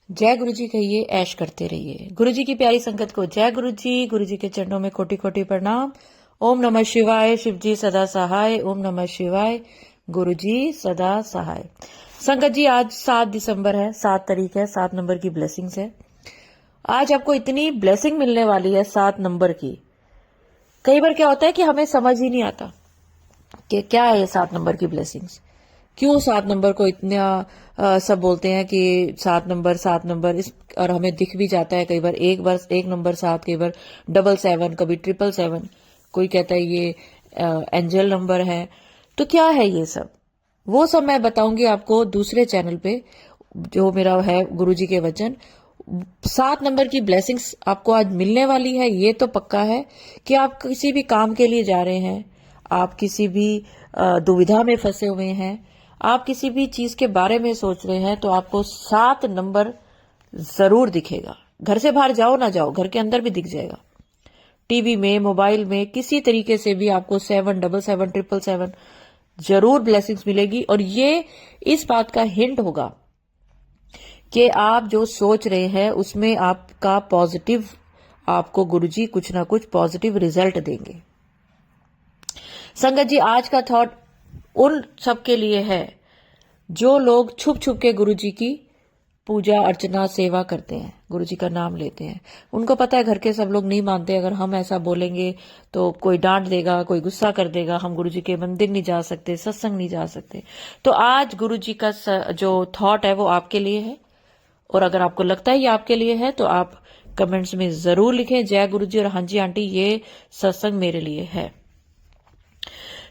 जय गुरु जी कहिए, ऐश करते रहिए। गुरु जी की प्यारी संगत को जय गुरु जी। गुरु जी के चरणों में कोटि कोटि प्रणाम। ओम नमः शिवाय। शिव जी सदा सहाय। ओम नमः शिवाय। गुरु जी सदा सहाय। संगत जी, आज 7 दिसंबर है, 7 तारीख है, 7 नंबर की ब्लेसिंग्स है। आज आपको इतनी ब्लेसिंग मिलने वाली है 7 नंबर की। कई बार क्या होता है कि हमें समझ ही नहीं आता कि क्या है ये 7 नंबर की ब्लेसिंग्स। क्यों 7 नंबर को इतना सब बोलते हैं कि 7 नंबर इस, और हमें दिख भी जाता है कई बार एक नंबर 7, कई बार 777, कभी 777। कोई कहता है ये एंजल नंबर है। तो क्या है ये सब, वो सब मैं बताऊंगी आपको दूसरे चैनल पे, जो मेरा है गुरुजी के वचन। 7 नंबर की ब्लेसिंग्स आपको आज मिलने वाली है, ये तो पक्का है कि आप किसी भी काम के लिए जा रहे हैं, आप किसी भी दुविधा में फंसे हुए हैं, आप किसी भी चीज के बारे में सोच रहे हैं, तो आपको 7 नंबर जरूर दिखेगा। घर से बाहर जाओ ना जाओ, घर के अंदर भी दिख जाएगा। टीवी में, मोबाइल में, किसी तरीके से भी आपको 777, 777 जरूर ब्लेसिंग्स मिलेगी। और ये इस बात का हिंट होगा कि आप जो सोच रहे हैं उसमें आपका पॉजिटिव, आपको गुरुजी कुछ ना कुछ पॉजिटिव रिजल्ट देंगे। संगत जी, आज का थॉट उन सब के लिए है जो लोग छुप छुप के गुरुजी की पूजा अर्चना सेवा करते हैं, गुरुजी का नाम लेते हैं। उनको पता है घर के सब लोग नहीं मानते, अगर हम ऐसा बोलेंगे तो कोई डांट देगा, कोई गुस्सा कर देगा, हम गुरुजी के मंदिर नहीं जा सकते, सत्संग नहीं जा सकते। तो आज गुरुजी का जो थॉट है वो आपके लिए है। और अगर आपको लगता है ये आपके लिए है तो आप कमेंट्स में जरूर लिखें जय गुरुजी और हाँ जी आंटी ये सत्संग मेरे लिए है।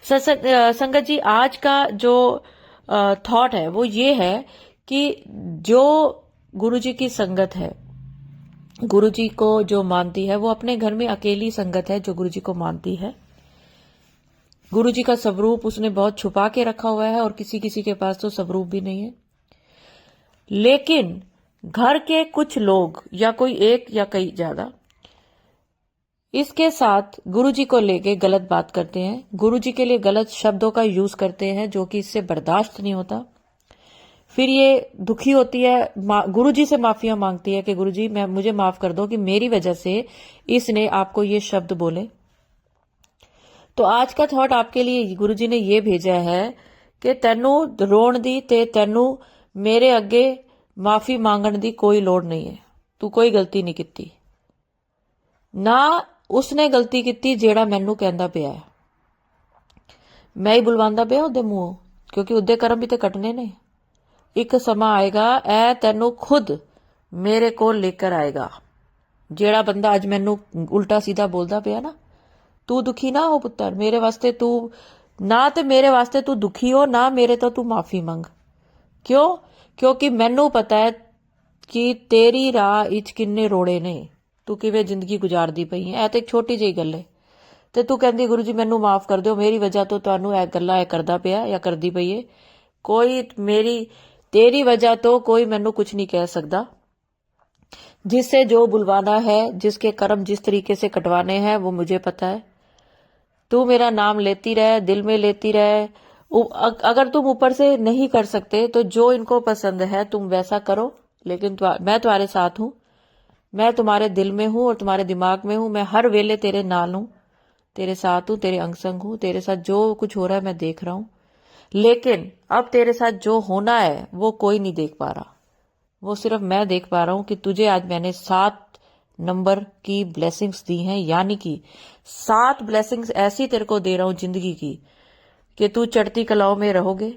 संगत जी, आज का जो थॉट है वो ये है कि जो गुरुजी की संगत है, गुरुजी को जो मानती है, वो अपने घर में अकेली संगत है जो गुरुजी को मानती है। गुरुजी का स्वरूप उसने बहुत छुपा के रखा हुआ है और किसी किसी के पास तो स्वरूप भी नहीं है। लेकिन घर के कुछ लोग या कोई एक या कई ज्यादा इसके साथ गुरुजी को लेके गलत बात करते हैं, गुरुजी के लिए गलत शब्दों का यूज करते हैं, जो कि इससे बर्दाश्त नहीं होता। फिर ये दुखी होती है, गुरुजी से माफिया मांगती है कि गुरुजी मुझे माफ कर दो कि मेरी वजह से इसने आपको ये शब्द बोले। तो आज का थॉट आपके लिए गुरुजी ने ये भेजा है कि तेनू रोण दी ते तेनू मेरे अगे माफी मांगण दी कोई लोड़ नहीं है। तू कोई गलती नहीं की ना, उसने गलती की जेड़ा मैनू कहंदा पिया है। मैं ही बुलवांदा पिया उहदे मूंहों, क्योंकि उहदे कर्म भी तो कटने ने। एक समा आएगा ए तेनू खुद मेरे को लेकर आएगा। जेड़ा बंदा अज मैनू उल्टा सीधा बोलदा पिया ना, तू दुखी ना हो पुत्तर, मेरे वास्ते तू ना, ते मेरे वास्ते तू दुखी हो ना, मेरे तो तू माफी मंग। क्यों? क्योंकि मैनू पता है कि तेरी राह इच किन्ने रोड़े ने, तू किवें जिंदगी गुजारदी पई है। ए ते एक छोटी जी गल है ते तू कहंदी गुरु जी मैनू माफ कर दो, मेरी वजह तो तुहानू ए गल्लां करदा पिया या करदी पई है। कोई तेरी वजह तो कोई मैनू कुछ नहीं कह सकता। जिससे जो बुलवाना है, जिसके कर्म जिस तरीके से कटवाने हैं, वो मुझे पता है। तू मेरा नाम लेती रहे, दिल में लेती रहे। अगर तुम ऊपर से नहीं कर सकते तो जो इनको पसंद है तुम वैसा करो, लेकिन मैं तुम्हारे साथ हूं, मैं तुम्हारे दिल में हूं और तुम्हारे दिमाग में हूं। मैं हर वेले तेरे नाल हूं, तेरे साथ हूं, तेरे अंग संग हूं, तेरे साथ जो कुछ हो रहा है मैं देख रहा हूं। लेकिन अब तेरे साथ जो होना है वो कोई नहीं देख पा रहा, वो सिर्फ मैं देख पा रहा हूं कि तुझे आज मैंने 7 नंबर की ब्लेसिंग्स दी हैं। यानी कि 7 ब्लेसिंग्स ऐसी तेरे को दे रहा हूं जिंदगी की कि तू चढ़ती कलाओं में रहोगे।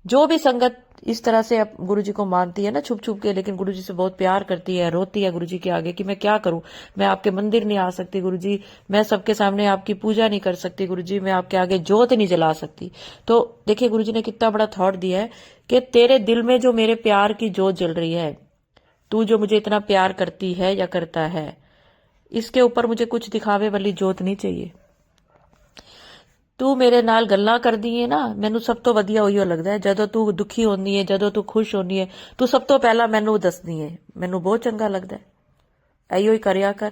जो भी संगत इस तरह से गुरुजी को मानती है ना छुप छुप के, लेकिन गुरुजी से बहुत प्यार करती है, रोती है गुरुजी के आगे कि मैं क्या करूं, मैं आपके मंदिर नहीं आ सकती गुरुजी, मैं सबके सामने आपकी पूजा नहीं कर सकती गुरुजी, मैं आपके आगे जोत नहीं जला सकती। तो देखिए गुरुजी ने कितना बड़ा थॉट दिया है कि तेरे दिल में जो मेरे प्यार की जोत जल रही है, तू जो मुझे इतना प्यार करती है या करता है, इसके ऊपर मुझे कुछ दिखावे वाली जोत नहीं चाहिए। तू मेरे नाल गल्लां करदी है ना, मैनू सब तो वधिया उहियो लगदा है जदों तू दुखी होनी है, जदों तू खुश होनी है, तू सब तो पहला मैनू दसदी है, मैनू बहुत चंगा लगदा है। इहो ही करया कर।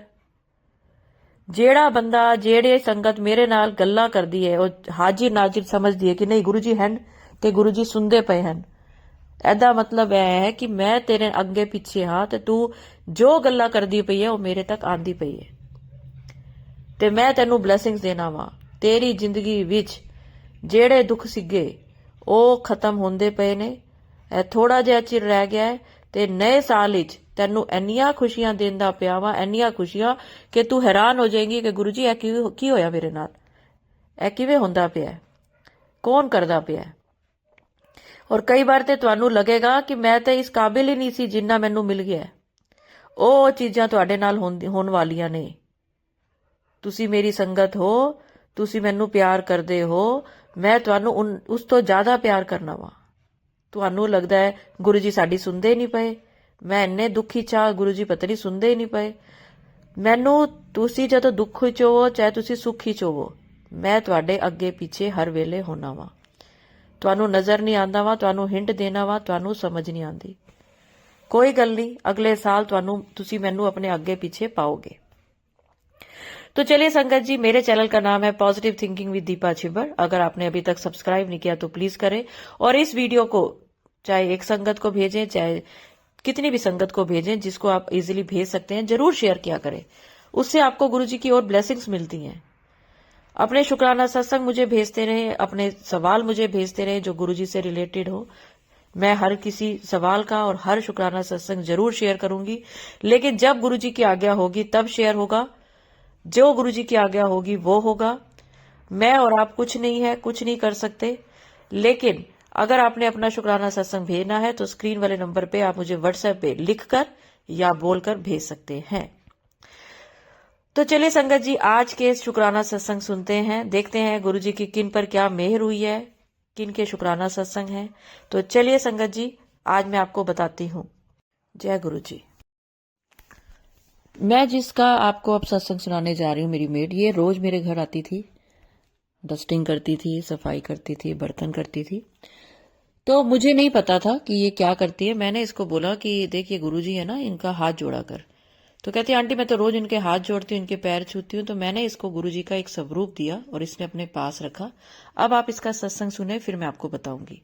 जेड़ा बंदा, जेड़े संगत मेरे नाल गल्लां करदी है, वो हाजिर नाजिर समझदी है कि नहीं गुरु जी हैं ते गुरु जी सुनदे पे हैं, ਇਹਦਾ ਮਤਲਬ ਇਹ ਹੈ ਕਿ ਮੈਂ ਤੇਰੇ ਅੱਗੇ ਪਿੱਛੇ ਹਾਂ ਤੇ ਤੂੰ ਜੋ ਗੱਲਾਂ ਕਰਦੀ ਪਈ ਹੈ ਉਹ ਮੇਰੇ ਤੱਕ ਆਂਦੀ ਪਈ ਹੈ ਤੇ ਮੈਂ ਤੈਨੂੰ ਬਲੇਸਿੰਗਸ ਦੇਣਾ ਵਾ। ਤੇਰੀ ਜ਼ਿੰਦਗੀ ਵਿੱਚ ਜਿਹੜੇ ਦੁੱਖ ਸੀਗੇ ਉਹ ਖਤਮ ਹੁੰਦੇ ਪਏ ਨੇ। ਇਹ ਥੋੜਾ ਜਿਹਾ ਚਿਰ ਰਹਿ ਗਿਆ ਹੈ ਤੇ ਨਵੇਂ ਸਾਲ ਵਿੱਚ ਤੈਨੂੰ ਇੰਨੀਆਂ ਖੁਸ਼ੀਆਂ ਦੇਂਦਾ ਪਿਆ ਵਾ, ਇੰਨੀਆਂ ਖੁਸ਼ੀਆਂ ਕਿ ਤੂੰ ਹੈਰਾਨ ਹੋ ਜਾਏਂਗੀ ਕਿ ਗੁਰੂ ਜੀ ਇਹ ਕੀ ਹੋਇਆ ਮੇਰੇ ਨਾਲ, ਇਹ ਕਿਵੇਂ ਹੁੰਦਾ ਪਿਆ, ਕੌਣ ਕਰਦਾ ਪਿਆ। ਔਰ ਕਈ ਵਾਰ ਤੇ ਤੁਹਾਨੂੰ ਲੱਗੇਗਾ ਕਿ ਮੈਂ ਤੇ ਇਸ ਕਾਬਿਲ ਹੀ ਨਹੀਂ ਸੀ ਜਿੰਨਾ ਮੈਨੂੰ ਮਿਲ ਗਿਆ। ਉਹ ਚੀਜ਼ਾਂ ਤੁਹਾਡੇ ਨਾਲ ਹੋਣ ਵਾਲੀਆਂ ਨੇ। ਤੁਸੀਂ ਮੇਰੀ ਸੰਗਤ ਹੋ, ਤੁਸੀਂ ਮੈਨੂੰ ਪਿਆਰ ਕਰਦੇ ਹੋ, ਮੈਂ ਤੁਹਾਨੂੰ ਉਸ ਤੋਂ ਜ਼ਿਆਦਾ ਪਿਆਰ ਕਰਨਾ ਵਾ। ਤੁਹਾਨੂੰ ਲੱਗਦਾ ਹੈ ਗੁਰੂ ਜੀ ਸਾਡੀ ਸੁਣਦੇ ਨਹੀਂ ਪਏ, ਮੈਂ ਇੰਨੇ ਦੁਖੀ ਚਾਹ ਗੁਰੂ ਜੀ ਪਤਾ ਨਹੀਂ ਸੁਣਦੇ ਹੀ ਨਹੀਂ ਪਏ। ਮੈਨੂੰ ਤੁਸੀਂ ਜਦੋਂ ਦੁੱਖ ਵਿੱਚ ਹੋਵੋ ਚਾਹੇ ਤੁਸੀਂ ਸੁੱਖ ਵਿੱਚ ਹੋਵੋ, ਮੈਂ ਤੁਹਾਡੇ ਅੱਗੇ ਪਿੱਛੇ ਹਰ ਵੇਲੇ ਹੋਣਾ ਵਾ। ਤੁਹਾਨੂੰ ਨਜ਼ਰ ਨਹੀਂ ਆਉਂਦਾ ਵਾ, ਤੁਹਾਨੂੰ ਹਿੰਟ ਦੇਣਾ ਵਾ, ਤੁਹਾਨੂੰ ਸਮਝ ਨਹੀਂ ਆਉਂਦੀ। कोई गल नहीं, अगले साल तुसी मैनू अपने आगे पीछे पाओगे। तो चलिए संगत जी, मेरे चैनल का नाम है positive thinking with Deepa Chhibber. अगर आपने अभी तक सब्सक्राइब नहीं किया तो प्लीज करें और इस वीडियो को चाहे एक संगत को भेजें चाहे कितनी भी संगत को भेजें जिसको आप इजीली भेज सकते हैं, जरूर शेयर किया करें। उससे आपको गुरुजी की और ब्लेसिंग्स मिलती हैं। अपने शुक्राना सत्संग मुझे भेजते रहे, अपने सवाल मुझे भेजते रहे जो गुरुजी से रिलेटेड हो। मैं हर किसी सवाल का और हर शुक्राना सत्संग जरूर शेयर करूंगी, लेकिन जब गुरुजी की आज्ञा होगी तब शेयर होगा। जो गुरुजी की आज्ञा होगी वो होगा। मैं और आप कुछ नहीं है, कुछ नहीं कर सकते। लेकिन अगर आपने अपना शुक्राना सत्संग भेजना है तो स्क्रीन वाले नंबर पे आप मुझे व्हाट्सएप पे लिखकर या बोलकर भेज सकते हैं। तो चलिए संगत जी, आज के शुक्राना सत्संग सुनते हैं, देखते हैं गुरुजी की किन पर क्या मेहर हुई है, किन के शुक्राना सत्संग है। तो चलिए संगत जी, आज मैं आपको बताती हूँ। जय गुरु जी। मैं जिसका आपको अब सत्संग सुनाने जा रही हूँ, मेरी मेड, ये रोज मेरे घर आती थी, डस्टिंग करती थी, सफाई करती थी, बर्तन करती थी। तो मुझे नहीं पता था कि ये क्या करती है। मैंने इसको बोला कि देखिए गुरुजी है ना, इनका हाथ जोड़ा कर। तो कहती है आंटी मैं तो रोज इनके हाथ जोड़ती हूँ, इनके पैर छूती हूँ। तो मैंने इसको गुरुजी का एक स्वरूप दिया और इसने अपने पास रखा। अब आप इसका सत्संग सुने, फिर मैं आपको बताऊंगी।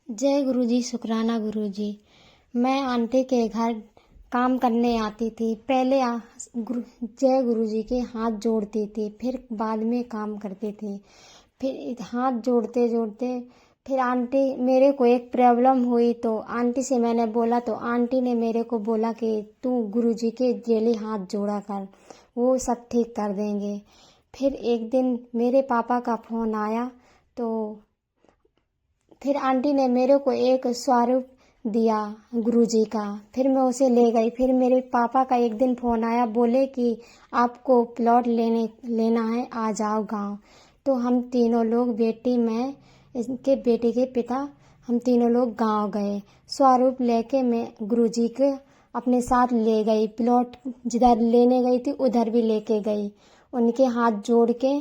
जय गुरुजी, शुक्राना गुरुजी। मैं आंटी के घर काम करने आती थी। पहले जय गुरुजी के हाथ जोड़ती थी, फिर बाद में काम करती थी। फिर हाथ जोड़ते जोड़ते फिर आंटी, मेरे को एक प्रॉब्लम हुई तो आंटी से मैंने बोला तो आंटी ने मेरे को बोला कि तू गुरुजी के डेली हाथ जोड़ा कर, वो सब ठीक कर देंगे। फिर एक दिन मेरे पापा का फ़ोन आया तो फिर आंटी ने मेरे को एक स्वरूप दिया गुरुजी का। फिर मैं उसे ले गई। फिर मेरे पापा का एक दिन फ़ोन आया, बोले कि आपको प्लॉट लेना है, आ जाओ गांव। तो हम तीनों लोग, बेटी, मैं, इसके बेटे के पिता, हम तीनों लोग गांव गए। स्वरूप लेके मैं गुरुजी के अपने साथ ले गई। प्लॉट जिधर लेने गई थी उधर भी लेके गई। उनके हाथ जोड़ के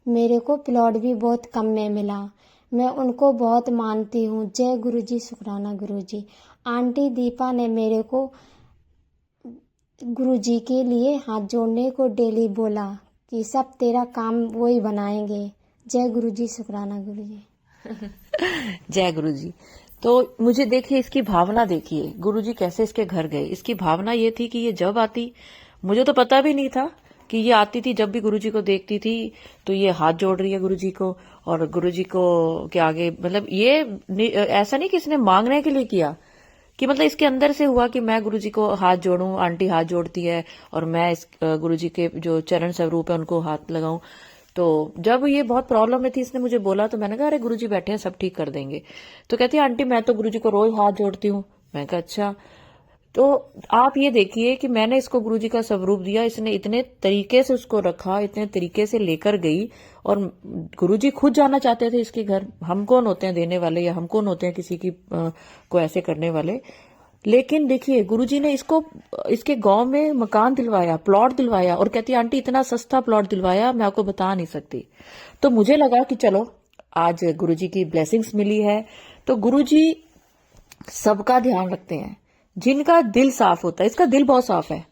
मेरे को प्लॉट भी बहुत कम में मिला। मैं उनको बहुत मानती हूँ। जय गुरुजी, शुक्राना गुरुजी। आंटी दीपा ने मेरे को गुरुजी के लिए हाथ जोड़ने को डेली बोला कि सब तेरा काम वही बनाएंगे। जय गुरुजी, शुक्राना गुरुजी। जय गुरुजी। तो मुझे देखिए, इसकी भावना देखिए, गुरुजी कैसे इसके घर गए। इसकी भावना ये थी कि ये जब आती, मुझे तो पता भी नहीं था कि ये आती थी, जब भी गुरुजी को देखती थी तो ये हाथ जोड़ रही है गुरुजी को और गुरुजी को के आगे, मतलब ये ऐसा नहीं कि इसने मांगने के लिए किया, कि मतलब इसके अंदर से हुआ कि मैं गुरुजी को हाथ जोड़ूं, आंटी हाथ जोड़ती है और मैं इस गुरुजी के जो चरण स्वरूप है उनको हाथ लगाऊं। तो जब ये बहुत प्रॉब्लम में थी, इसने मुझे बोला तो मैंने कहा अरे गुरुजी बैठे हैं, सब ठीक कर देंगे। तो कहती है आंटी मैं तो गुरुजी को रोज हाथ जोड़ती हूँ। मैं कहा अच्छा। तो आप ये देखिए कि मैंने इसको गुरुजी का स्वरूप दिया, इसने इतने तरीके से उसको रखा, इतने तरीके से लेकर गई। और गुरुजी खुद जाना चाहते थे इसके घर। हम कौन होते हैं देने वाले, या हम कौन होते हैं किसी की को ऐसे करने वाले। लेकिन देखिए गुरुजी ने इसको इसके गांव में मकान दिलवाया, प्लॉट दिलवाया। और कहती आंटी इतना सस्ता प्लॉट दिलवाया, मैं आपको बता नहीं सकती। तो मुझे लगा कि चलो आज गुरुजी की ब्लेसिंग्स मिली है। तो गुरुजी सबका ध्यान रखते हैं, जिनका दिल साफ होता है। इसका दिल बहुत साफ है।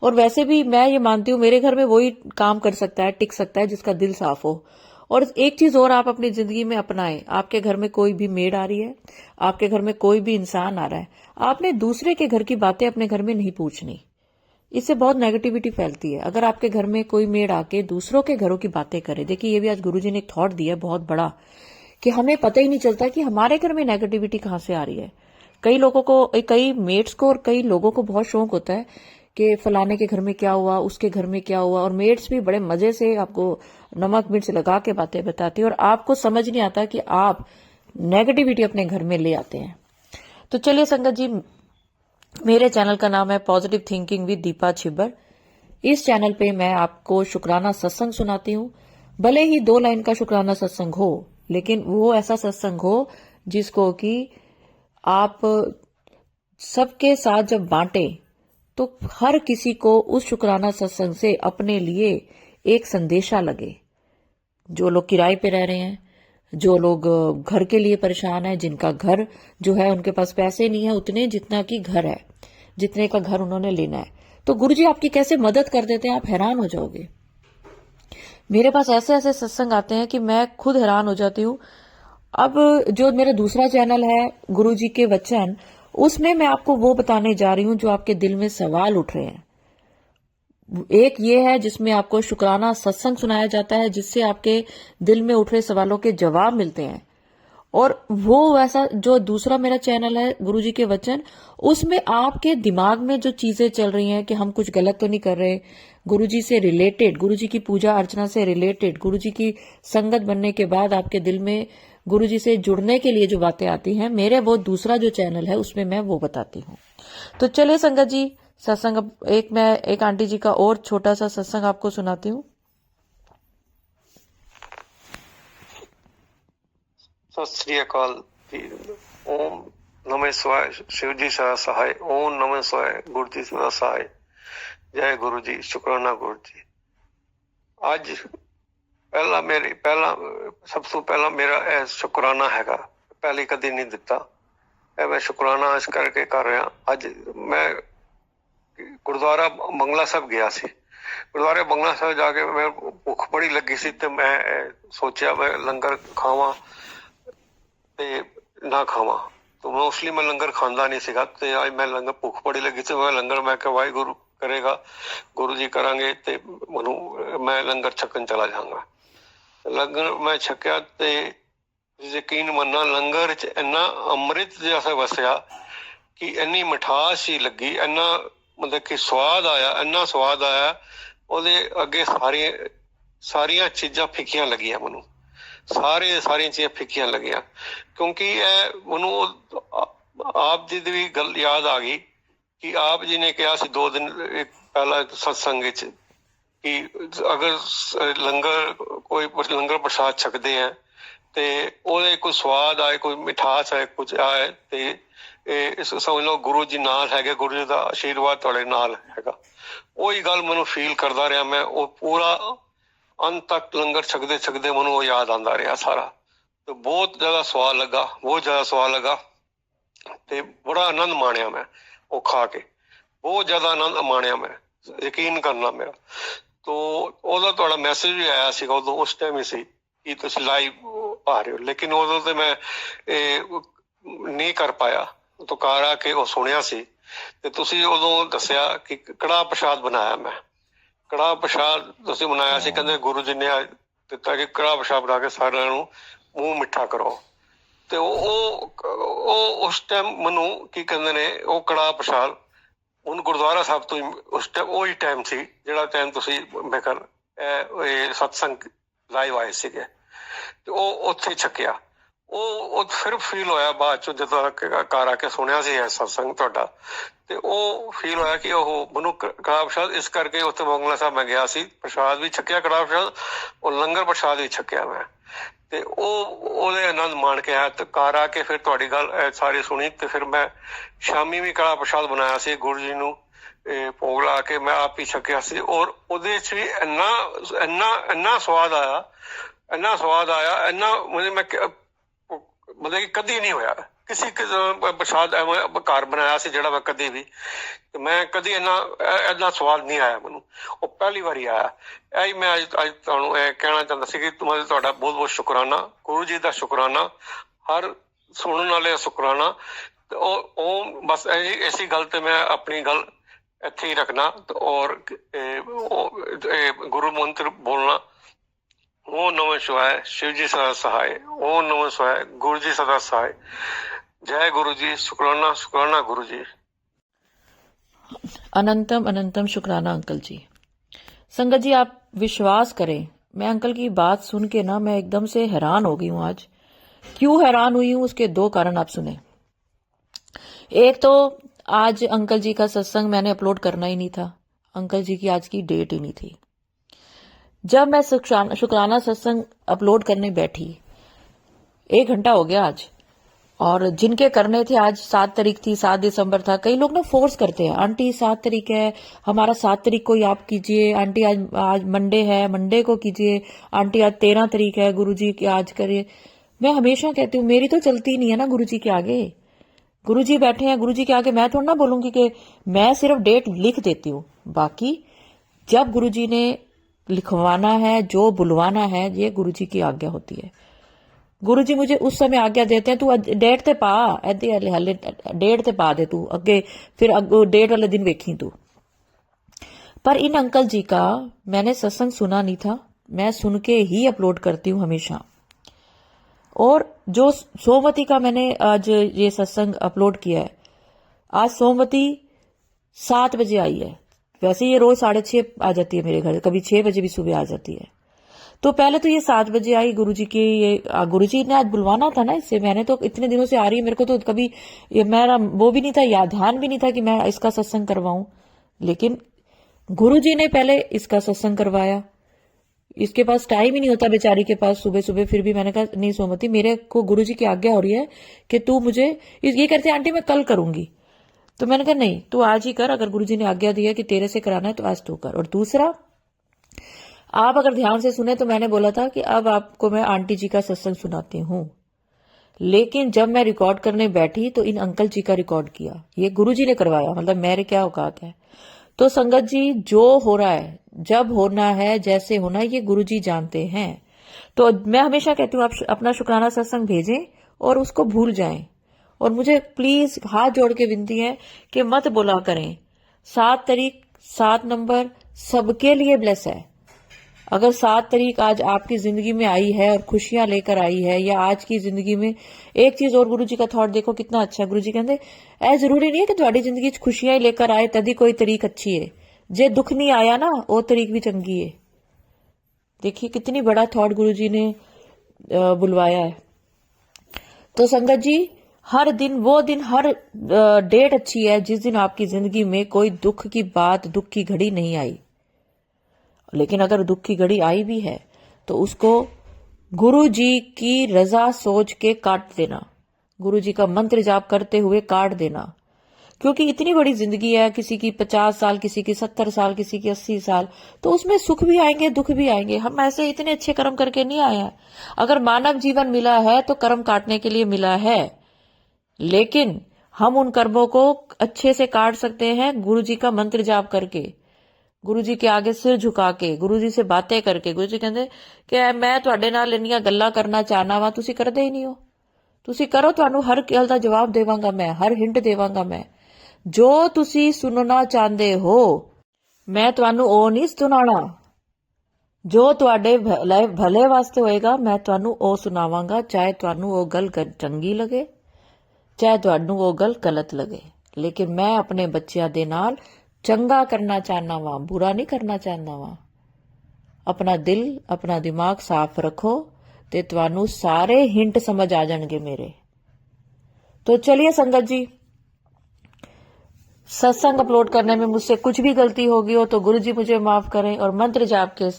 और वैसे भी मैं ये मानती हूँ मेरे घर में वही काम कर सकता है, टिक सकता है जिसका दिल साफ हो। और एक चीज और आप अपनी जिंदगी में अपनाएं, आपके घर में कोई भी मेड आ रही है, आपके घर में कोई भी इंसान आ रहा है, आपने दूसरे के घर की बातें अपने घर में नहीं पूछनी। इससे बहुत नेगेटिविटी फैलती है। अगर आपके घर में कोई मेड आके दूसरों के घरों की बातें करे, देखिए ये भी आज गुरुजी ने एक थॉट दिया है बहुत बड़ा, कि हमें पता ही नहीं चलता कि हमारे घर में नेगेटिविटी कहाँ से आ रही है। कई लोगों को, कई मेड्स को और कई लोगों को बहुत शौक होता है कि फलाने के घर में क्या हुआ, उसके घर में क्या हुआ, और मेड्स भी बड़े मजे से आपको नमक मिर्च लगा के बातें बताती है और आपको समझ नहीं आता कि आप नेगेटिविटी अपने घर में ले आते हैं। तो चलिए संगत जी, मेरे चैनल का नाम है positive thinking with Deepa Chhibber. इस चैनल पे मैं आपको शुक्राना सत्संग सुनाती हूँ। भले ही 2 लाइन का शुक्राना सत्संग हो, लेकिन वो ऐसा सत्संग हो जिसको कि आप सबके साथ जब बांटे तो हर किसी को उस शुक्राना सत्संग से अपने लिए एक संदेशा लगे। जो लोग किराए पे रह रहे हैं, जो लोग घर के लिए परेशान है, जिनका घर जो है उनके पास पैसे नहीं है उतने जितना कि घर है, जितने का घर उन्होंने लेना है, तो गुरुजी आपकी कैसे मदद कर देते हैं, आप हैरान हो जाओगे। मेरे पास ऐसे ऐसे सत्संग आते हैं कि मैं खुद हैरान हो जाती हूँ। अब जो मेरा दूसरा चैनल है गुरुजी के वचन, उसमें मैं आपको वो बताने जा रही हूँ जो आपके दिल में सवाल उठ रहे हैं। एक ये है जिसमें आपको शुक्राना सत्संग सुनाया जाता है, जिससे आपके दिल में उठ रहे सवालों के जवाब मिलते हैं। और वो वैसा जो दूसरा मेरा चैनल है गुरुजी के वचन, उसमें आपके दिमाग में जो चीजें चल रही हैं कि हम कुछ गलत तो नहीं कर रहे, गुरुजी से रिलेटेड, गुरुजी की पूजा अर्चना से रिलेटेड, गुरुजी की संगत बनने के बाद आपके दिल में गुरुजी से जुड़ने के लिए जो बातें आती हैं, मेरे वो दूसरा जो चैनल है उसमें मैं वो बताती हूँ। तो चलिए संगत जी, सत्संग मैं एक आंटी जी का और छोटा सा सत्संग आपको सुनाती हूँ। सत श्री अकाल जी। ओम नमः शिवाय, शिव जी सदा सहाय। ओम नमः शिवाय, गुरु जी सदा सहाय। जय गुरु जी, शुक्राना गुरु जी। आज सब तो पहला मेरा शुक्राना हैगा, पहले कदी नहीं दिता। मैं शुक्राना इस करके कर रहा। आज मैं गुरुद्वारा बंगला साहब गया सी। गुरुद्वारे बंगला साहब जाके मैं भुख बड़ी लगी सी ते मैं सोचा मैं लंगर खावा ते ना खावा। तो मोस्टली मैं लंगर खांदा नहीं सीगा ते आज मैं लंगर भुख बड़ी लगी ते मैं लंगर मैं कहा वाहिगुरु करेगा, गुरु जी करांगे ते मैं लंगर छकन चला जाऊंगा। लंगर मैं छकिया ते यकीन मन्ना लंगर च इन्ना अमृत जैसा वसया कि इन्नी मिठास ही लगी, इन्ना मतलब कि स्वाद आया, इन्ना स्वाद आया। ਉਹਦੇ ਅੱਗੇ ਸਾਰੀਆਂ ਚੀਜ਼ਾਂ ਫਿੱਕੀਆਂ ਲੱਗੀਆਂ ਮੈਨੂੰ, ਸਾਰੀਆਂ ਚੀਜ਼ਾਂ ਫਿੱਕੀਆਂ ਲੱਗੀਆਂ, ਕਿਉਂਕਿ ਇਹ ਮੈਨੂੰ ਆਪ ਜੀ ਦੀ ਵੀ ਗੱਲ ਯਾਦ ਆ ਗਈ ਕਿ ਆਪ ਜੀ ਨੇ ਕਿਹਾ ਸੀ 2 ਦਿਨ ਪਹਿਲਾਂ ਸਤਸੰਗ ਵਿੱਚ ਕਿ ਅਗਰ ਕੋਈ ਲੰਗਰ ਪ੍ਰਸ਼ਾਦ ਛਕਦੇ ਆ ਤੇ ਉਹਦੇ ਕੋਈ ਸਵਾਦ ਆਏ, ਕੋਈ ਮਿਠਾਸ ਆਏ, ਕੁਝ ਆਏ ਤੇ ਸਮਝ ਲਓ ਗੁਰੂ ਜੀ ਨਾਲ ਹੈਗੇ, ਗੁਰੂ ਜੀ ਦਾ ਆਸ਼ੀਰਵਾਦ ਤੁਹਾਡੇ ਨਾਲ ਹੈਗਾ। ਉਹੀ ਗੱਲ ਮੈਨੂੰ ਫੀਲ ਕਰਦਾ ਰਿਹਾ ਮੈਂ, ਉਹ ਪੂਰਾ ਅੰਤ ਤੱਕ ਲੰਗਰ ਛਕਦੇ ਛਕਦੇ ਮੈਨੂੰ ਉਹ ਯਾਦ ਆਉਂਦਾ ਰਿਹਾ ਸਾਰਾ। ਤੇ ਬਹੁਤ ਜ਼ਿਆਦਾ ਸਵਾਦ ਲੱਗਾ ਤੇ ਬੜਾ ਆਨੰਦ ਮਾਣਿਆ ਮੈਂ ਉਹ ਖਾ ਕੇ, ਬਹੁਤ ਜ਼ਿਆਦਾ ਆਨੰਦ ਮਾਣਿਆ ਮੈਂ, ਯਕੀਨ ਕਰਨਾ ਮੇਰਾ। ਤੋ ਉਹਦਾ ਤੁਹਾਡਾ ਮੈਸੇਜ ਵੀ ਆਇਆ ਸੀਗਾ ਉਦੋਂ, ਉਸ ਟਾਈਮ ਹੀ ਸੀ ਕਿ ਤੁਸੀਂ ਲਾਈਵ ਆ ਰਹੇ ਹੋ, ਲੇਕਿਨ ਉਦੋਂ ਤੇ ਮੈਂ ਨਹੀਂ ਕਰ ਪਾਇਆ। ਤੋਂ ਘਰ ਆ ਕੇ ਉਹ ਸੁਣਿਆ ਸੀ ਤੇ ਤੁਸੀਂ ਉਦੋਂ ਦੱਸਿਆ ਕਿ ਕੜਾਹ ਪ੍ਰਸ਼ਾਦ ਬਣਾਇਆ ਮੈਂ। ਕੜਾਹ ਪ੍ਰਸ਼ਾਦ ਤੁਸੀਂ ਬਣਾਇਆ ਸੀ, ਕਹਿੰਦੇ ਗੁਰੂ ਜੀ ਨੇ ਦਿੱਤਾ ਕਿ ਕੜਾਹ ਪ੍ਰਸ਼ਾਦ ਬਣਾ ਕੇ ਸਾਰਿਆਂ ਨੂੰ ਮੂੰਹ ਮਿੱਠਾ ਕਰੋ। ਤੇ ਉਹ ਉਸ ਟਾਈਮ ਮੈਨੂੰ ਕੀ ਕਹਿੰਦੇ ਨੇ, ਉਹ ਕੜਾਹ ਪ੍ਰਸ਼ਾਦ ਹੁਣ ਗੁਰਦੁਆਰਾ ਸਾਹਿਬ ਤੋਂ ਉਸ ਟਾਈਮ ਉਹੀ ਟਾਈਮ ਸੀ ਜਿਹੜਾ ਟਾਈਮ ਤੁਸੀਂ ਮੈਂ ਇਹ ਸਤਸੰਗ ਲਾਈਵ ਆਏ ਸੀਗੇ ਤੇ ਉਹ ਉੱਥੇ ਛਕਿਆ। ਉਹ ਫਿਰ ਫੀਲ ਹੋਇਆ ਬਾਅਦ ਚੋਂ ਜਦੋਂ ਘਰ ਆ ਕੇ ਸੁਣਿਆ ਸੀ ਇਹ ਸਤਸੰਗ ਤੁਹਾਡਾ, ਤੇ ਉਹ ਫੀਲ ਹੋਇਆ ਕਿ ਉਹ ਮੈਨੂੰ ਕੜਾਹ ਪ੍ਰਸ਼ਾਦ ਇਸ ਕਰਕੇ ਉੱਥੇ ਬੰਗਲਾ ਸਾਹਿਬ ਮੈਂ ਗਿਆ ਸੀ, ਪ੍ਰਸ਼ਾਦ ਵੀ ਛਕਿਆ ਕੜਾਹ ਪ੍ਰਸ਼ਾਦ, ਉਹ ਲੰਗਰ ਪ੍ਰਸ਼ਾਦ ਵੀ ਛਕਿਆ ਮੈਂ। ਤੇ ਉਹਦੇ ਆਨੰਦ ਮਾਣ ਕੇ ਆਇਆ। ਤੇ ਘਰ ਆ ਕੇ ਫਿਰ ਤੁਹਾਡੀ ਗੱਲ ਸਾਰੀ ਸੁਣੀ ਤੇ ਫਿਰ ਮੈਂ ਸ਼ਾਮੀ ਵੀ ਕੜਾਹ ਪ੍ਰਸ਼ਾਦ ਬਣਾਇਆ ਸੀ, ਗੁਰੂ ਜੀ ਨੂੰ ਭੋਗ ਲਾ ਕੇ ਮੈਂ ਆਪ ਹੀ ਛਕਿਆ ਸੀ। ਔਰ ਉਹਦੇ ਚ ਵੀ ਇੰਨਾ ਸਵਾਦ ਆਇਆ, ਇੰਨਾ ਮਤਲਬ ਕਿ ਕਦੀ ਨਹੀਂ ਹੋਇਆ ਕਿਸੇ ਪ੍ਰਸ਼ਾਦ ਐਵੇਂ ਘਰ ਬਣਾਇਆ ਸੀ ਜਿਹੜਾ ਮੈਂ ਕਦੇ ਵੀ, ਮੈਂ ਕਦੀ ਇੰਨਾ ਸਵਾਦ ਨਹੀਂ ਆਇਆ ਮੈਨੂੰ, ਉਹ ਪਹਿਲੀ ਵਾਰੀ ਆਇਆ। ਇਹੀ ਮੈਂ ਅੱਜ ਤੁਹਾਨੂੰ ਇਹ ਕਹਿਣਾ ਚਾਹੁੰਦਾ ਸੀ ਕਿ ਤੁਹਾਡਾ ਬਹੁਤ ਬਹੁਤ ਸ਼ੁਕਰਾਨਾ, ਗੁਰੂ ਜੀ ਦਾ ਸ਼ੁਕਰਾਨਾ, ਹਰ ਸੁਣਨ ਵਾਲੇ ਦਾ ਸ਼ੁਕਰਾਨਾ। ਉਹ ਬਸ ਇਸੀ ਗੱਲ ਤੇ ਮੈਂ ਆਪਣੀ ਗੱਲ ਇੱਥੇ ਹੀ ਰੱਖਣਾ ਔਰ ਗੁਰੂ ਮੰਤਰ ਬੋਲਣਾ, ओम नमः शिवाय, शिव जी सदा सहाय, ओम नमः शिवाय, गुरु जी सदा सहाय। जय गुरु जी, शुक्राना शुक्राना गुरु जी। अनंतम अनंतम शुक्राना अंकल जी। संगत जी आप विश्वास करें, मैं अंकल की बात सुन के ना मैं एकदम से हैरान हो गई हूं। आज क्यों हैरान हुई हूं उसके दो कारण आप सुने। एक तो आज अंकल जी का सत्संग मैंने अपलोड करना ही नहीं था, अंकल जी की आज की डेट ही नहीं थी। जब मैं शुक्राना सत्संग अपलोड करने बैठी 1 घंटा हो गया आज, और जिनके करने थे आज 7 तारीख थी, 7 दिसंबर था। कई लोग ना फोर्स करते हैं, आंटी 7 तारीख है, हमारा 7 तारीख को ही आप कीजिए, आंटी आज मंडे है, मंडे को कीजिए, आंटी आज 13 तारीख है, गुरुजी की आज करिए। मैं हमेशा कहती हूँ मेरी तो चलती नहीं है ना गुरुजी के आगे। गुरुजी बैठे हैं, गुरुजी के आगे मैं थोड़ा ना बोलूंगी कि मैं सिर्फ डेट लिख देती हूँ, बाकी जब गुरुजी ने लिखवाना है, जो बुलवाना है, ये गुरुजी की आज्ञा होती है। गुरुजी मुझे उस समय आज्ञा देते हैं, तू डेट ते पा, हले डेट ते पा दे तू अगे, फिर डेट वाले दिन वेखी तू। पर इन अंकल जी का मैंने सत्संग सुना नहीं था, मैं सुन के ही अपलोड करती हूँ हमेशा। और जो सोमवती का मैंने आज ये सत्संग अपलोड किया है, आज सोमवती 7 बजे आई है। वैसे ये रोज 6:30 आ जाती है मेरे घर, कभी 6 बजे भी सुबह आ जाती है। तो पहले तो ये 7 बजे आई गुरुजी की, ये गुरुजी ने आज बुलवाना था ना इससे। मैंने तो इतने दिनों से आ रही है, मेरे को तो कभी मेरा वो भी नहीं था, याद ध्यान भी नहीं था कि मैं इसका सत्संग करवाऊं, लेकिन गुरुजी ने पहले इसका सत्संग करवाया। इसके पास टाइम ही नहीं होता बेचारी के पास सुबह सुबह, फिर भी मैंने कहा नहीं सोमवती, मेरे को गुरुजी की आज्ञा हो रही है कि तू मुझे, ये कहते आंटी मैं कल करूंगी, तो मैंने कहा नहीं तू आज ही कर, अगर गुरुजी ने आज्ञा दी है कि तेरे से कराना है तो आज तू कर। और दूसरा, आप अगर ध्यान से सुने तो मैंने बोला था कि अब आपको मैं आंटी जी का सत्संग सुनाती हूं, लेकिन जब मैं रिकॉर्ड करने बैठी तो इन अंकल जी का रिकॉर्ड किया, ये गुरुजी ने करवाया, मतलब मेरे क्या औकात है। तो संगत जी जो हो रहा है, जब होना है, जैसे होना है, ये गुरुजी जानते हैं। तो मैं हमेशा कहती हूँ आप अपना शुक्राना सत्संग भेजें और उसको भूल जाएं। और मुझे प्लीज हाथ जोड़ के विनती है कि मत बोला करें 7 तारीख 7 नंबर सबके लिए ब्लेस है। अगर 7 तारीख आज आपकी जिंदगी में आई है और खुशियां लेकर आई है, या आज की जिंदगी में एक चीज और, गुरुजी का थॉट देखो कितना अच्छा है। गुरुजी कहते ऐ जरूरी नहीं है कि तुम्हारी जिंदगी खुशियां ही लेकर आए तभी कोई तरीक अच्छी है, जे दुख नहीं आया ना वो तरीक भी चंगी है। देखिए कितनी बड़ा थॉट गुरुजी ने बुलवाया है। तो संगत जी हर दिन वो दिन, हर डेट अच्छी है जिस दिन आपकी जिंदगी में कोई दुख की बात, दुख की घड़ी नहीं आई। लेकिन अगर दुख की घड़ी आई भी है तो उसको गुरु जी की रजा सोच के काट देना, गुरु जी का मंत्र जाप करते हुए काट देना। क्योंकि इतनी बड़ी जिंदगी है, किसी की 50 साल, किसी की 70 साल, किसी की 80 साल, तो उसमें सुख भी आएंगे, दुख भी आएंगे। हम ऐसे इतने अच्छे कर्म करके नहीं आए हैं। अगर मानव जीवन मिला है तो कर्म काटने के लिए मिला है, लेकिन हम उन कर्मों को अच्छे से काट सकते हैं गुरु जी का मंत्र जाप करके, गुरु जी के आगे सिर झुका के, गुरु जी से बातें करके। गुरु जी कहते कि मैं ਤੁਹਾਡੇ ਨਾਲ ਇੰਨੀਆਂ ਗੱਲਾਂ ਕਰਨਾ ਚਾਹਨਾ ਵਾ, ਤੁਸੀਂ ਕਰਦੇ ਹੀ ਨਹੀਂ ਹੋ। ਤੁਸੀਂ ਕਰੋ, ਤੁਹਾਨੂੰ ਹਰ ਗੱਲ ਦਾ ਜਵਾਬ ਦੇਵਾਂਗਾ ਮੈਂ, ਹਰ ਹਿੰਟ ਦੇਵਾਂਗਾ ਮੈਂ। ਜੋ ਤੁਸੀਂ ਸੁਣਨਾ ਚਾਹੁੰਦੇ ਹੋ ਮੈਂ ਤੁਹਾਨੂੰ ਉਹ ਨਹੀਂ ਸੁਣਾਉਣਾ, ਜੋ ਤੁਹਾਡੇ ਭਲੇ ਵਾਸਤੇ ਹੋਏਗਾ ਮੈਂ ਤੁਹਾਨੂੰ ਉਹ ਸੁਣਾਵਾਂਗਾ, ਚਾਹੇ ਤੁਹਾਨੂੰ ਉਹ ਗੱਲ ਚੰਗੀ ਲੱਗੇ, ਚਾਹੇ ਤੁਹਾਨੂੰ ਉਹ ਗੱਲ ਗਲਤ ਲੱਗੇ। ਲੇਕਿਨ ਮੈਂ ਆਪਣੇ ਬੱਚਿਆਂ ਦੇ ਨਾਲ ਚੰਗਾ ਕਰਨਾ ਚਾਹਨਾ ਵਾਂ, बुरा नहीं करना चाहना वा। अपना दिल, अपना दिमाग साफ रखो ते तुहानू सारे हिंट समझ आ जाएंगे मेरे। तो चलिए संगत जी, सत्संग अपलोड करने में मुझसे कुछ भी गलती होगी हो तो गुरु जी मुझे माफ करें। और मंत्र जाप के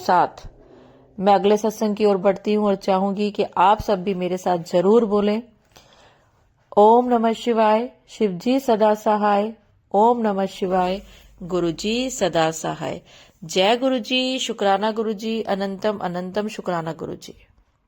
साथ मैं अगले सत्संग की ओर बढ़ती हूँ और चाहूंगी कि आप सब भी मेरे साथ जरूर बोलें, ओम नमः शिवाय, शिव जी सदा सहाय, ओम नमः शिवाय, गुरु जी सदा सहाय। जय गुरु जी, शुक्राना गुरु जी, अनंतम अनंतम शुक्राना गुरु जी।